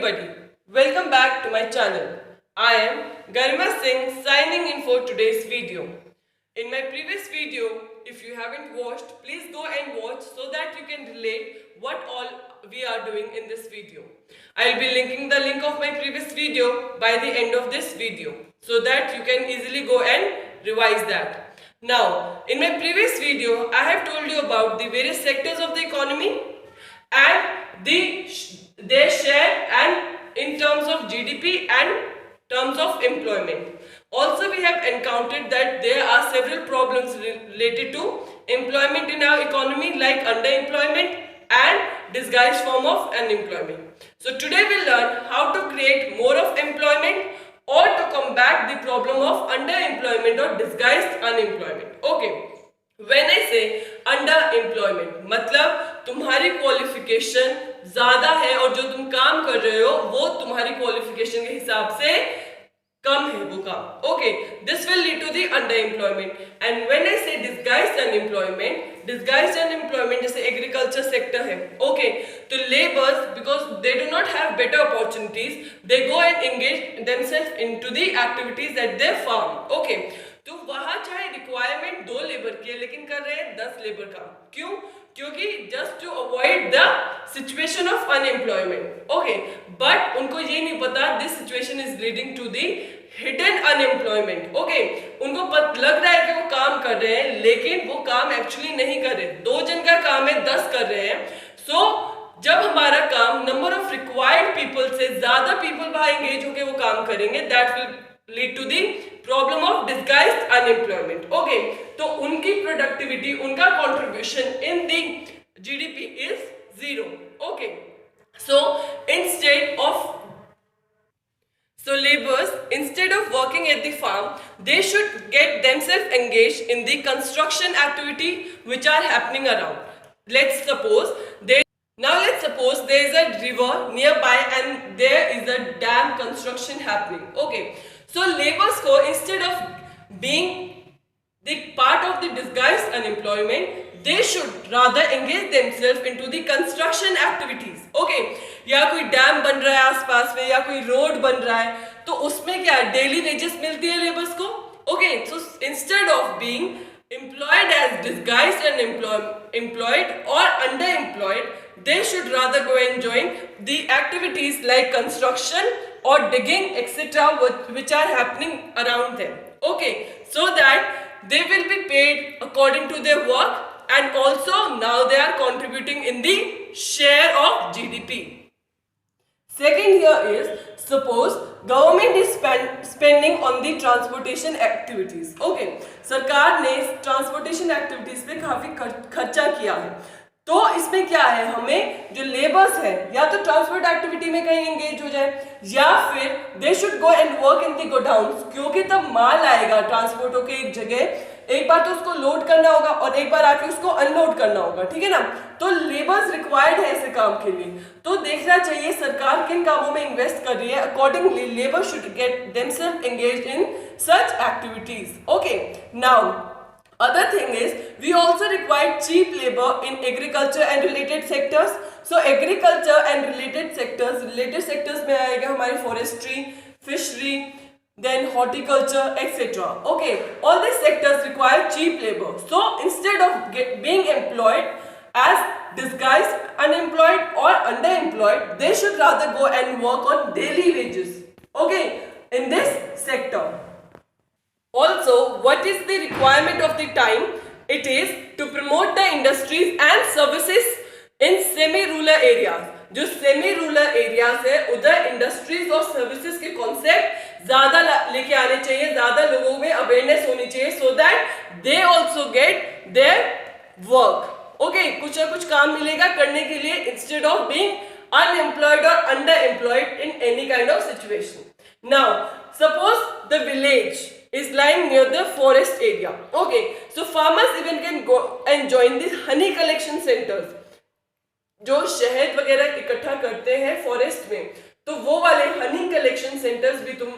everybody, welcome back to my channel. I am Garima Singh signing in for today's video. In my previous video, if you haven't watched, please go and watch so that you can relate what all we are doing in this video. I'll be linking the link of my previous video by the end of this video so that you can easily go and revise that. Now, in my previous video, I have told you about the various sectors of the economy and their share and in terms of GDP and terms of employment. Also, we have encountered that there are several problems related to employment in our economy like underemployment and disguised form of unemployment. So today we'll learn how to create more of employment or to combat the problem of underemployment or disguised unemployment. Okay. When I say underemployment, मतलब तुम्हारी qualification ज़्यादा है और जो तुम काम कर रहे हो वो तुम्हारी क्वालिफिकेशन के हिसाब से कम है वो काम. Okay, this will lead to the underemployment. And when I say disguised unemployment जैसे agriculture sector है. Okay, तो laborers because they do not have better opportunities, they go and engage themselves into the activities at their farm. Okay. तो वहां चाहे requirement 2 labour की है लेकिन कर रहे हैं 10 लेबर का. क्यों? क्योंकि just to avoid the situation of unemployment. Okay, but उनको ये नहीं पता this situation is leading to the hidden unemployment. Okay, उनको लग रहा है कि वो काम कर रहे हैं लेकिन वो काम एक्चुअली नहीं कर रहे. 2 जन का काम है, 10 कर रहे हैं. सो जब हमारा काम नंबर ऑफ रिक्वायर्ड पीपल से ज्यादा पीपल वहां एंगेज होकर वो काम करेंगे, that will lead to the problem of disguised unemployment. Okay, तो उनकी productivity, उनका contribution in the GDP is 0. Okay, so laborers instead of working at the farm, they should get themselves engaged in the construction activity which are happening around. Let's suppose there is a river nearby and there is a dam construction happening. Okay. So laborers को instead of being the part of the disguised unemployment, they should rather engage themselves into the construction activities. Okay, या कोई dam बन रहा है आसपास में या कोई रोड बन रहा है तो उसमें क्या डेली वेजेस मिलती है लेबर्स को. Okay, so instead of being employed as disguised unemployed or underemployed, they should rather go and join the activities like construction or digging etc. which are happening around them. Okay, so that they will be paid according to their work and also now they are contributing in the share of GDP. Second here is suppose government is spending on the transportation activities. Okay, सरकार ने transportation activities पे काफी खर्चा किया है. तो इसमें क्या है, हमें जो लेबर्स है या तो ट्रांसपोर्ट एक्टिविटी में कहीं एंगेज हो जाए या फिर they should go and work in the godowns, क्योंकि तब माल आएगा ट्रांसपोर्ट होके एक जगह, एक बार तो उसको लोड करना होगा और एक बार आके उसको अनलोड करना होगा. ठीक है ना. तो लेबर्स रिक्वायर्ड है ऐसे काम के लिए. तो देखना चाहिए सरकार किन कामों में इन्वेस्ट कर रही है. Accordingly labour should get themselves engaged in such activities. Okay, now other thing is we also require cheap labor in agriculture and related sectors. So agriculture and related sectors में आएगा हमारी forestry, fishery, then horticulture etc. Okay, all these sectors require cheap labor. So instead of being employed as disguised unemployed or underemployed, they should rather go and work on daily wages. Okay, in this sector. Also, what is the requirement of the time? It is to promote the industries and services in semi-rural areas. जो semi-rural areas है उधर industries और services के concept ज़्यादा लेके आने चाहिए, ज़्यादा लोगों में awareness होनी चाहिए so that they also get their work. Okay, कुछ ना कुछ काम मिलेगा करने के लिए instead of being unemployed or underemployed in any kind of situation. Now, suppose the village is lying near the forest area. Okay, so farmers even can go and join these honey collection centers. जो शहद वगैरह इकट्ठा करते हैं forest में, तो वो वाले हनी कलेक्शन सेंटर्स भी तुम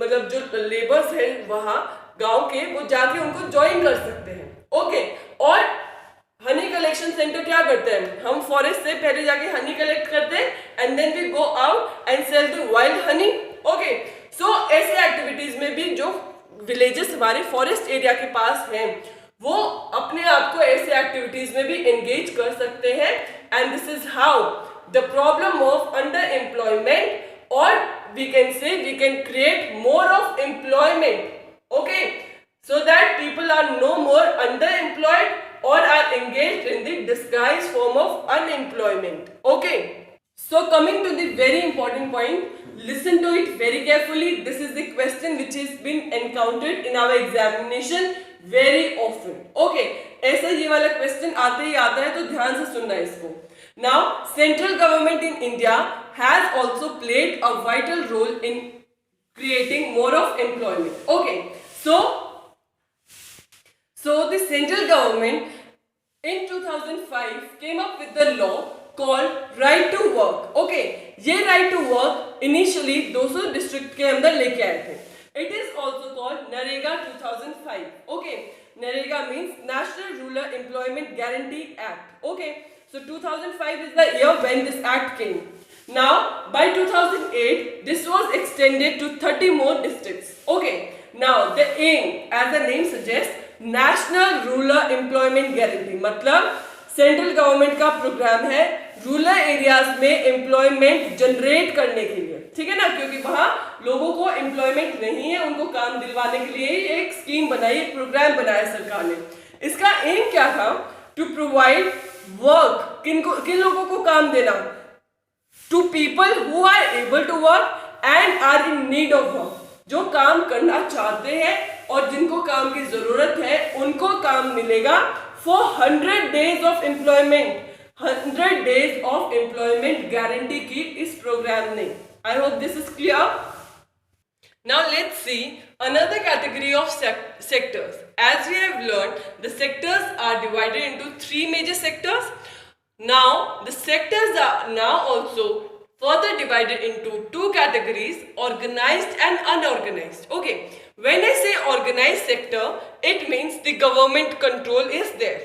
मतलब जो लेबर्स हैं वहां गांव के वो जाके उनको ज्वाइन कर सकते हैं. ओके, और हनी कलेक्शन सेंटर क्या करते हैं, हम फॉरेस्ट से पहले जाके हनी कलेक्ट करते हैं and then we go out and sell the wild honey. Okay, so ऐसे एक्टिविटीज में भी जो विलेजेस हमारे फॉरेस्ट एरिया के पास हैं वो अपने आप को ऐसे एक्टिविटीज में भी एंगेज कर सकते हैं and this is how the problem of underemployment और we can say we can create more of employment, okay, so that people are no more underemployed or are engaged in the disguised form of unemployment. Okay, so coming to the very important point, listen to it very carefully. This is the question which has been encountered in our examination very often. Okay, ऐसा ये वाला question आते ही आता है तो ध्यान से सुनना इसको. Now, central government in India has also played a vital role in creating more of employment. Okay, so the central government in 2005 came up with the law called right to work. Okay, ये right to work initially 200 district के अंदर लेके आए थे. It is also called NREGA 2005. Okay, NREGA means National Rural Employment Guarantee Act. Okay, so 2005 is the year when this act came. Now by 2008 this was extended to 30 more districts. Okay, now the aim, as the name suggests, national rural employment guarantee, मतलब central government का programme है rural areas में employment generate करने के लिए, ठीक है ना, क्योंकि वहां लोगों को एम्प्लॉयमेंट नहीं है, उनको काम दिलवाने के लिए एक स्कीम बनाई, एक प्रोग्राम बनाया सरकार ने. इसका एम क्या था, टू प्रोवाइड वर्क, किन लोगों को काम देना, to people who are able to work and are in need of work, जो काम करना चाहते हैं और जिनको काम की जरूरत है उनको काम मिलेगा for 100 days of employment. 100 days of employment guarantee की इस प्रोग्राम ने. I hope this is clear. Now let's see another category of sectors. As we have learned, the sectors are divided into 3 major sectors. Now the sectors are now also further divided into 2 categories, organized and unorganized. Okay, when I say organized sector, it means the government control is there.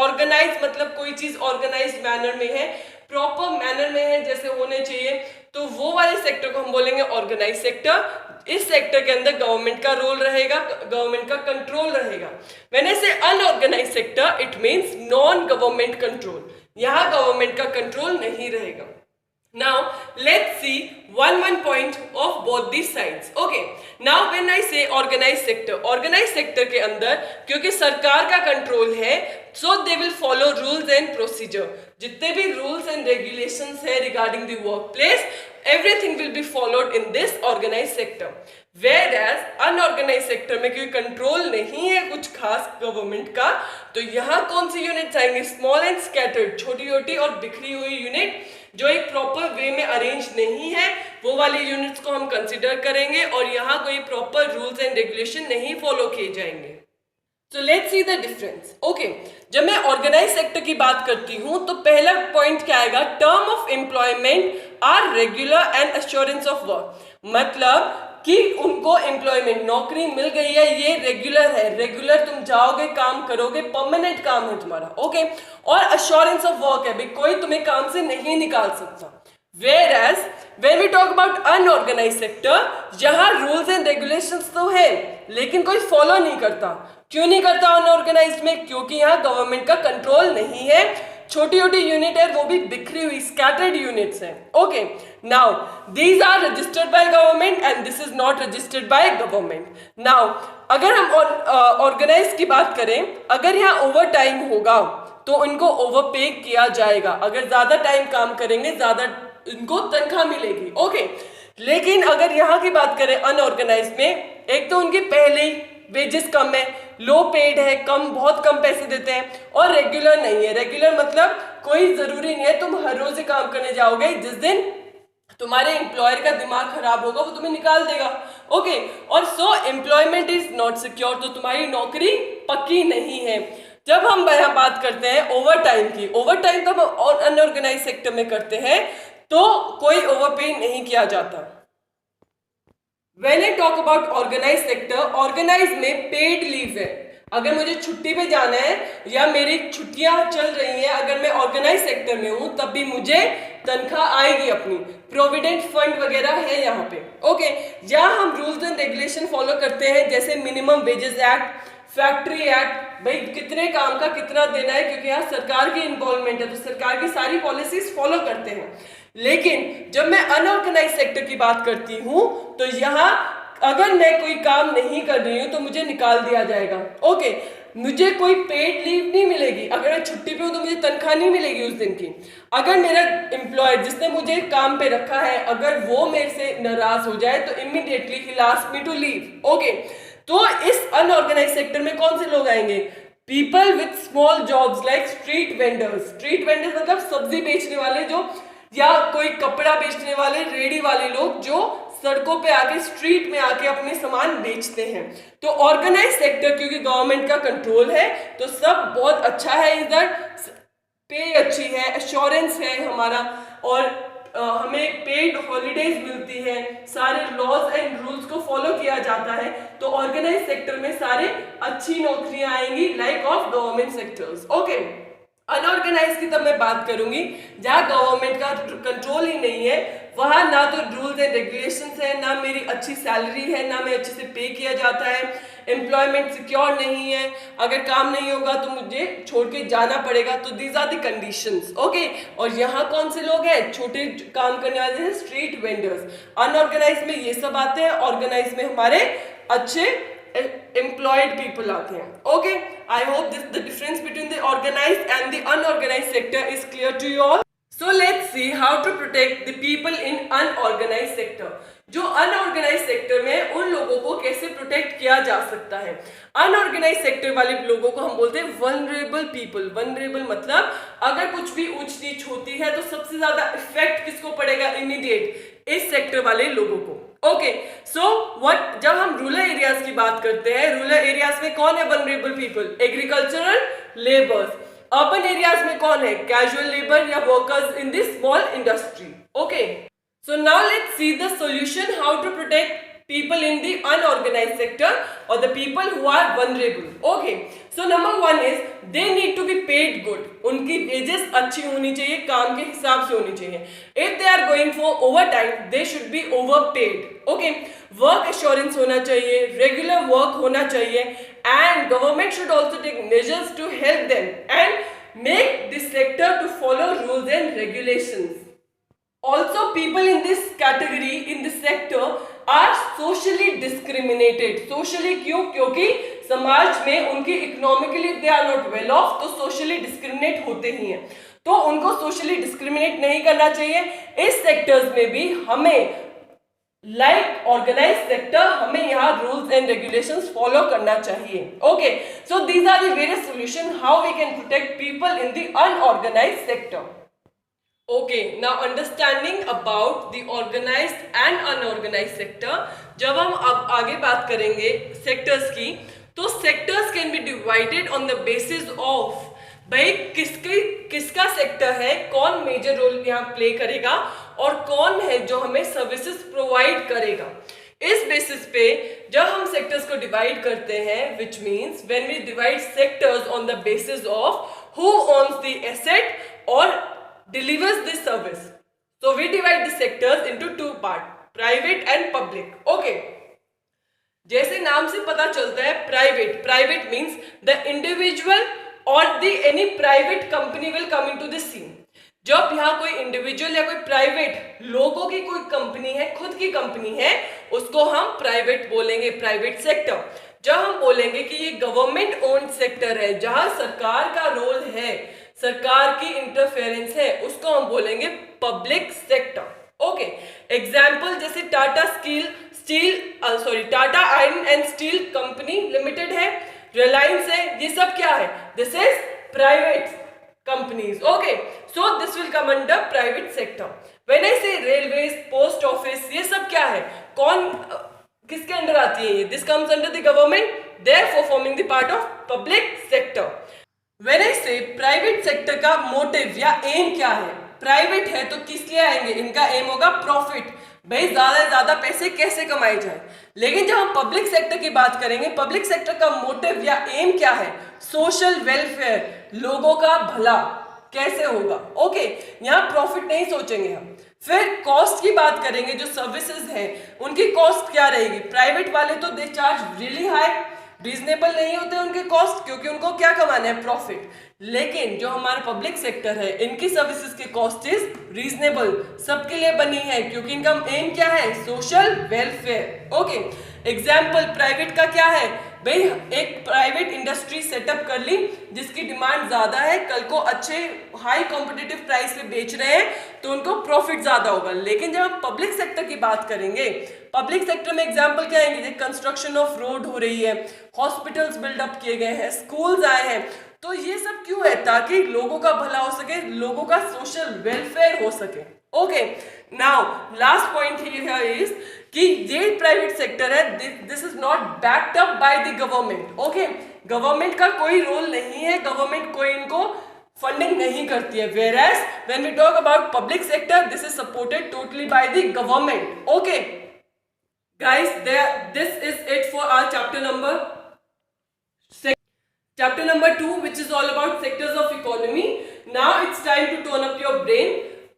Organized मतलब कोई चीज organized manner में है, proper manner में है जैसे होने चाहिए, तो वो वाले सेक्टर को हम बोलेंगे ऑर्गेनाइज सेक्टर. इस सेक्टर के अंदर गवर्नमेंट का रोल रहेगा, गवर्नमेंट का कंट्रोल रहेगा. When I say unorganise sector, it means non government control. यहाँ गवर्नमेंट का कंट्रोल नहीं रहेगा. Now let's see one point of both these sides. Okay, now when I say organized sector के अंदर क्योंकि सरकार का कंट्रोल है, so they will follow rules and procedure. जितने भी rules and regulations है regarding the workplace, everything will be followed in this organized sector. Whereas unorganized sector में क्योंकि कंट्रोल नहीं है कुछ खास गवर्नमेंट का, तो यहाँ कौन सी यूनिट्स आएंगे, स्मॉल एंड स्कैटर्ड, छोटी छोटी और बिखरी हुई यूनिट जो एक प्रॉपर वे में अरेंज नहीं है, वो वाली यूनिट्स को हम कंसिडर करेंगे और यहाँ कोई प्रॉपर रूल्स एंड रेगुलेशन नहीं फॉलो किए जाएंगे. So let's see the difference. Okay, जब मैं ऑर्गेनाइज सेक्टर की बात करती हूँ तो पहला पॉइंट क्या आएगा, term of employment are regular and assurance of work. मतलब कि उनको एम्प्लॉयमेंट, नौकरी मिल गई है, ये रेगुलर है, रेगुलर तुम जाओगे काम करोगे, परमानेंट काम है तुम्हारा. ओके, और अश्योरेंस ऑफ वर्क है, भाई कोई तुम्हें काम से नहीं निकाल सकता. Whereas when we talk about unorganized sector, यहाँ रूल्स एंड रेगुलेशंस तो है लेकिन कोई फॉलो नहीं करता. क्यों नहीं करता अनऑर्गेनाइज्ड में, क्योंकि यहाँ गवर्नमेंट का कंट्रोल नहीं है, छोटी छोटी यूनिट है, वो भी बिखरी हुई स्कैटर्ड यूनिट्स हैं. Okay, now these are registered by government and this is not registered by government. Now अगर हम ऑर्गेनाइज की बात करें, अगर यहाँ ओवर टाइम होगा तो इनको ओवरपे किया जाएगा. अगर ज्यादा टाइम काम करेंगे ज्यादा इनको तनख्वाह मिलेगी. ओके, लेकिन अगर यहाँ की बात करें अनऑर्गेनाइज में, एक तो उनकी पहले ही वेजेस कम है, लो पेड है, बहुत कम पैसे देते हैं, और रेगुलर नहीं है. रेगुलर मतलब कोई जरूरी नहीं है तुम हर रोज ही काम करने जाओगे, जिस दिन तुम्हारे एम्प्लॉयर का दिमाग खराब होगा वो तुम्हें निकाल देगा. ओके, और सो एम्प्लॉयमेंट इज नॉट सिक्योर, तो तुम्हारी नौकरी पक्की नहीं है. जब हम यहाँ बात करते हैं ओवर टाइम की, ओवर टाइम तो हम अनऑर्गेनाइज सेक्टर में करते हैं तो कोई ओवरपे नहीं किया जाता. When I talk about organized sector, organized में पेड लीव है. अगर मुझे छुट्टी पे जाना है या मेरी छुट्टियां चल रही हैं, अगर मैं ऑर्गेनाइज सेक्टर में हूं तब भी मुझे तनख्वाह आएगी, अपनी प्रोविडेंट फंड वगैरह है यहाँ पे। ओके, या हम रूल्स एंड रेगुलेशन फॉलो करते हैं जैसे minimum wages act, factory act, भाई कितने काम का कितना देना है, क्योंकि यहाँ सरकार की इन्वॉल्वमेंट है तो सरकार की सारी पॉलिसीज फॉलो करते हैं। लेकिन जब मैं अनऑर्गेनाइज सेक्टर की बात करती हूँ तो यहाँ अगर मैं कोई काम नहीं कर रही हूँ तो मुझे निकाल दिया जाएगा। ओके, मुझे कोई पेड लीव नहीं मिलेगी, अगर मैं छुट्टी पे हूँ तो मुझे तनख्वाह नहीं मिलेगी उस दिन की। अगर मेरा एम्प्लॉयर जिसने मुझे काम पे रखा है अगर वो मेरे से नाराज हो जाए तो इमीडिएटली ही ask me to leave. Okay, तो इस अनऑर्गेनाइज सेक्टर में कौन से लोग आएंगे? People with small jobs like street vendors. Street vendors मतलब सब्जी बेचने वाले जो, या कोई कपड़ा बेचने वाले, रेडी वाले लोग जो सड़कों पे आके, स्ट्रीट में आके अपने सामान बेचते हैं। तो ऑर्गेनाइज सेक्टर क्योंकि गवर्नमेंट का कंट्रोल है तो सब बहुत अच्छा है, इधर पे अच्छी है, एश्योरेंस है हमारा, और हमें पेड हॉलीडेज मिलती है, सारे लॉज एंड रूल्स को फॉलो किया जाता है। तो ऑर्गेनाइज सेक्टर में सारे अच्छी नौकरियां आएंगी like of government sectors. Okay, unorganised की तब मैं बात करूंगी जहां गवर्नमेंट का कंट्रोल ही नहीं है, वहां ना तो रूल्स एंड रेगुलेशंस है, ना मेरी अच्छी सैलरी है, ना मैं अच्छे से पे किया जाता है, एम्प्लॉयमेंट सिक्योर नहीं है, अगर काम नहीं होगा तो मुझे छोड़ के जाना पड़ेगा। तो these are the conditions. Okay, और यहाँ कौन से लोग हैं? छोटे काम करने वाले हैं, स्ट्रीट वेंडर्स। अनऑर्गेनाइज में ये सब आते हैं, ऑर्गेनाइज में हमारे अच्छे employed people आते हैं। Okay, I hope the difference between the organized and the unorganized sector is clear to you all. So let's see how to protect the people in unorganized sector. जो unorganised sector में उन लोगों को कैसे protect किया जा सकता है। अनऑर्गेनाइज सेक्टर वाले लोगों को हम बोलते हैं वल्नरेबल पीपल। वल्नरेबल मतलब अगर कुछ भी ऊंच नीच होती है तो सबसे ज्यादा इफेक्ट किसको पड़ेगा? इमीडिएट इस सेक्टर वाले लोगों को। ओके, सो व्हाट, जब हम रूरल एरियाज की बात करते हैं, रूरल एरियाज में कौन है vulnerable people? Agricultural labours. Urban areas में कौन है? कैजुअल लेबर या workers in the small industry. Okay, so now let's see the solution how to protect people in the unorganized sector or the people who are vulnerable. Okay, so number one is they need to be paid good. उनकी wages अच्छी होनी चाहिए, काम के हिसाब से होनी चाहिए। If they are going for overtime, they should be overpaid. Okay, work assurance होना चाहिए, regular work होना चाहिए, and government should also take measures to help them and make this sector to follow rules and regulations. Also, people in this category, in this sector, are socially discriminated. Socially क्यों? क्योंकि समाज में उनकी economically they are not well off, तो socially discriminate होते ही हैं। तो उनको सोशली डिस्क्रिमिनेट नहीं करना चाहिए। इस सेक्टर्स में भी हमें लाइक ऑर्गेनाइज सेक्टर हमें यहाँ रूल्स एंड रेगुलेशंस फॉलो करना चाहिए। Okay, so these are the various solution how we can protect people in the unorganised sector. Okay, now understanding about the organized and unorganized sector. जब हम अब आगे बात करेंगे सेक्टर्स की, तो sectors can be divided on the basis of भाई किसका सेक्टर है, कौन मेजर रोल यहाँ प्ले करेगा और कौन है जो हमें सर्विसेज प्रोवाइड करेगा। इस बेसिस पे जब हम सेक्टर्स को डिवाइड करते हैं, which means when we divide sectors on the basis of who owns the asset और delivers this service. So we divide the sectors into two parts, private and public. Okay. जैसे नाम से पता चलता है private. Private means the individual or the any private company will come into the scene. जब यहाँ कोई इंडिविजुअल या कोई प्राइवेट लोगों की कोई कंपनी है, खुद की कंपनी है, उसको हम प्राइवेट बोलेंगे, प्राइवेट सेक्टर। जब हम बोलेंगे कि ये गवर्नमेंट ओन्ड सेक्टर है, जहां सरकार का रोल है, सरकार की इंटरफेरेंस है, उसको हम बोलेंगे पब्लिक सेक्टर। ओके, एग्जाम्पल जैसे Tata iron and steel company limited है, रिलायंस है, ये सब क्या है? This is private companies. Okay, so this will come under private sector. When I से रेलवेज, पोस्ट ऑफिस, ये सब क्या है? कौन किसके अंडर आती है? This comes under the government, therefore forming the part of public sector. When I say private sector का मोटिव या एम क्या है? प्राइवेट है तो किस लिए आएंगे? इनका एम होगा प्रॉफिट। भाई ज्यादा से ज्यादा पैसे कैसे कमाए जाए। लेकिन जब हम पब्लिक सेक्टर की बात करेंगे, पब्लिक सेक्टर का मोटिव या एम क्या है? सोशल वेलफेयर, लोगों का भला कैसे होगा। ओके, यहाँ प्रॉफिट नहीं सोचेंगे हम। फिर कॉस्ट की बात करेंगे, जो सर्विसेज हैं उनकी कॉस्ट क्या रहेगी। प्राइवेट वाले तो they charge really high, reasonable नहीं होते उनके कॉस्ट, क्योंकि उनको क्या कमाना है? प्रॉफिट। लेकिन जो हमारा पब्लिक सेक्टर है, इनकी सर्विसेज की कॉस्ट इज रीजनेबल, सबके लिए बनी है, क्योंकि इनका एम क्या है? Social welfare. Okay, example private का क्या है भाई? एक प्राइवेट इंडस्ट्री सेटअप कर ली जिसकी डिमांड ज्यादा है, कल को अच्छे हाई कॉम्पिटिटिव प्राइस पे बेच रहे हैं तो उनको प्रॉफिट ज्यादा होगा। लेकिन जब हम पब्लिक सेक्टर की बात करेंगे, पब्लिक सेक्टर में एग्जांपल क्या आएंगे? कंस्ट्रक्शन ऑफ रोड हो रही है, हॉस्पिटल्स बिल्डअप किए गए हैं, स्कूल्स आए हैं, तो ये सब क्यों है? ताकि लोगों का भला हो सके, लोगों का सोशल वेलफेयर हो सके। Okay, now last point here is कि ये प्राइवेट सेक्टर है, this is not backed up by the government. Okay, government का कोई रोल नहीं है, गवर्नमेंट कोई इनको फंडिंग नहीं करती है। whereas when we talk about public sector, this is supported totally by the government. Okay guys, this is it for our chapter number 2, which is all about sectors of economy. Now it's time to turn up your brain.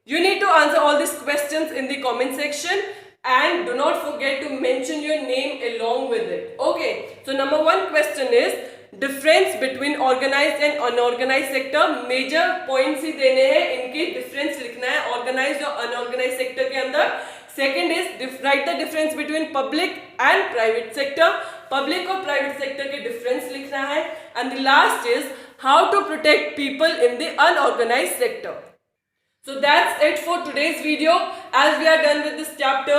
You need to answer all these questions in the comment section, and do not forget to mention your name along with it. Okay, so number 1 question is difference between organised and unorganised sector. Major points ही देने हैं, इनके difference लिखना है organised और unorganised sector के अंदर। Second is right the difference between public and private sector. Public और प्राइवेट सेक्टर के डिफरेंस लिखना है। And the last is how to protect people in the unorganised sector. So that's it for today's video. As we are done with this chapter,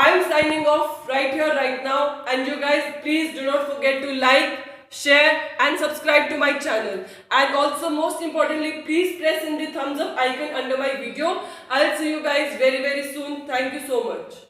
I am signing off right here, right now. And you guys, please do not forget to like, share and subscribe to my channel. And also most importantly, please press in the thumbs up icon under my video. I'll see you guys very soon. Thank you so much.